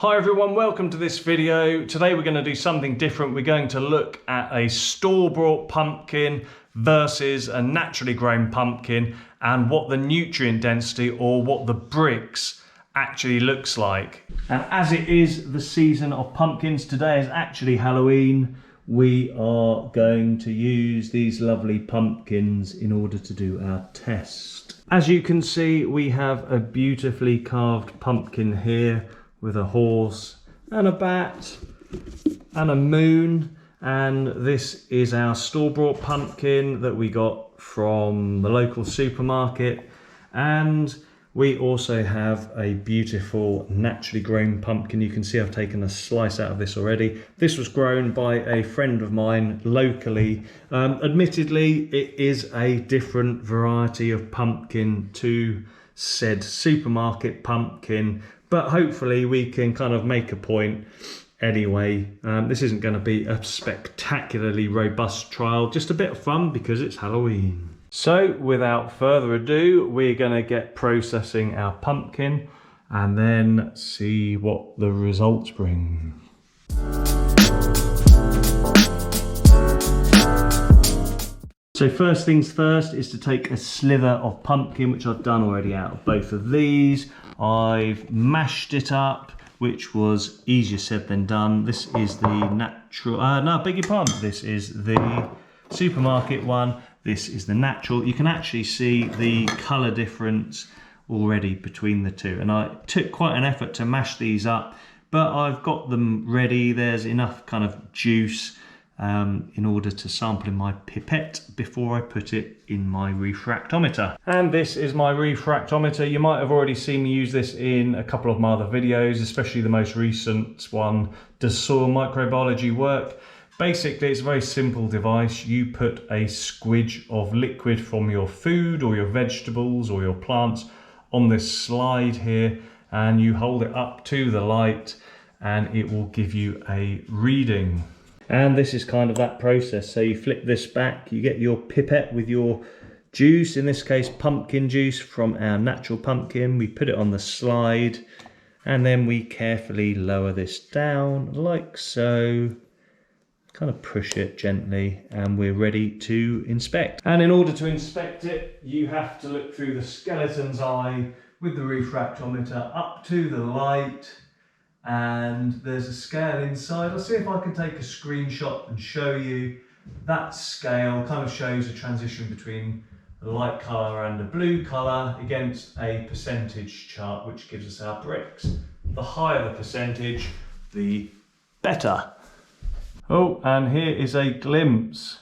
Hi everyone, welcome to this video. Today we're going to do something different. We're going to look at a store-bought pumpkin versus a naturally grown pumpkin and what the nutrient density or what the brix actually looks like. And as it is the season of pumpkins, today is actually Halloween. We are going to use these lovely pumpkins in order to do our test. As you can see, we have a beautifully carved pumpkin here with a horse and a bat and a moon, and this is our store-bought pumpkin that we got from the local supermarket. And we also have a beautiful naturally grown pumpkin. You can see I've taken a slice out of this already. This was grown by a friend of mine locally. Admittedly, it is a different variety of pumpkin to said supermarket pumpkin, but hopefully we can kind of make a point anyway. This isn't going to be a spectacularly robust trial, just a bit of fun because it's Halloween. So without further ado, we're going to get processing our pumpkin and then see what the results bring. So first things first is to take a slither of pumpkin, which I've done already out of both of these. I've mashed it up, which was easier said than done. This is the natural, no, I beg your pardon. This is the supermarket one. This is the natural. You can actually see the colour difference already between the two. And I took quite an effort to mash these up, but I've got them ready. There's enough kind of juice in order to sample in my pipette before I put it in my refractometer. And this is my refractometer. You might have already seen me use this in a couple of my other videos, especially the most recent one, Does Soil Microbiology Work? Basically, it's a very simple device. You put a squidge of liquid from your food or your vegetables or your plants on this slide here, and you hold it up to the light and it will give you a reading. And this is kind of that process. So you flip this back, you get your pipette with your juice, in this case pumpkin juice from our natural pumpkin. We put it on the slide and then we carefully lower this down like so. Kind of push it gently and we're ready to inspect. And in order to inspect it, you have to look through the skeleton's eye with the refractometer up to the light. And there's a scale inside. I'll see if I can take a screenshot and show you. That scale kind of shows a transition between a light colour and a blue colour against a percentage chart, which gives us our brix. The higher the percentage, the better. Oh, and here is a glimpse.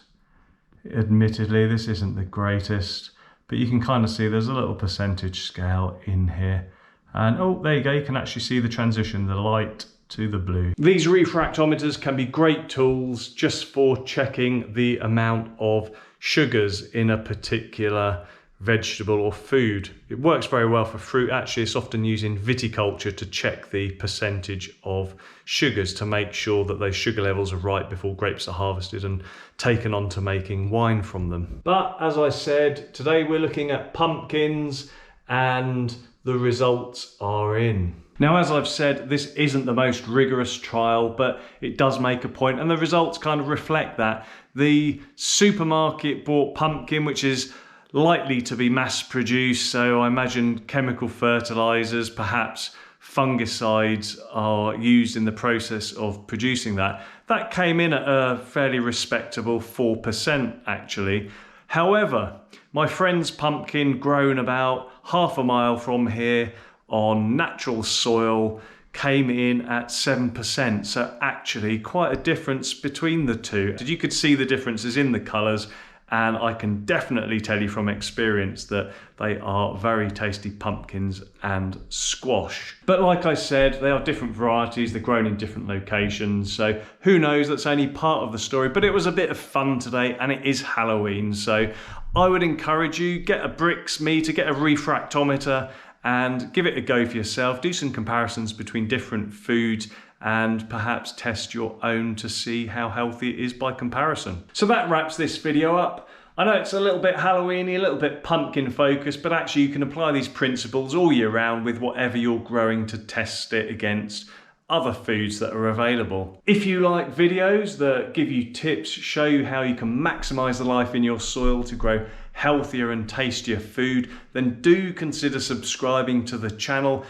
Admittedly, this isn't the greatest, but you can kind of see there's a little percentage scale in here. And oh, there you go, you can actually see the transition, the light to the blue. These refractometers can be great tools just for checking the amount of sugars in a particular vegetable or food. It works very well for fruit. Actually, it's often used in viticulture to check the percentage of sugars to make sure that those sugar levels are right before grapes are harvested and taken on to making wine from them. But as I said, today we're looking at pumpkins and the results are in. Now, as I've said, this isn't the most rigorous trial, but it does make a point, and the results kind of reflect that. The supermarket bought pumpkin, which is likely to be mass produced, so I imagine chemical fertilizers, perhaps fungicides are used in the process of producing that. That came in at a fairly respectable 4% actually. However, my friend's pumpkin, grown about half a mile from here on natural soil, came in at 7%. So actually quite a difference between the two. You could see the differences in the colours, and I can definitely tell you from experience that they are very tasty pumpkins and squash. But like I said, they are different varieties, they're grown in different locations, so who knows, that's only part of the story. But it was a bit of fun today, and it is Halloween, so I would encourage you, get a brix meter, get a refractometer, and give it a go for yourself. Do some comparisons between different foods and perhaps test your own to see how healthy it is by comparison. So that wraps this video up. I know it's a little bit Halloween-y, a little bit pumpkin focused, but actually you can apply these principles all year round with whatever you're growing to test it against. other foods that are available. If you like videos that give you tips, show you how you can maximize the life in your soil to grow healthier and tastier food, then do consider subscribing to the channel.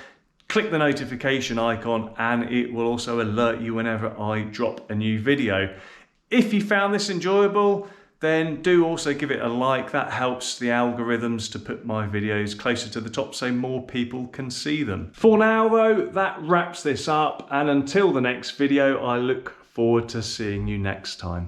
Click the notification icon and it will also alert you whenever I drop a new video. If you found this enjoyable, then do also give it a like. That helps the algorithms to put my videos closer to the top so more people can see them. For now though, that wraps this up, and until the next video, I look forward to seeing you next time.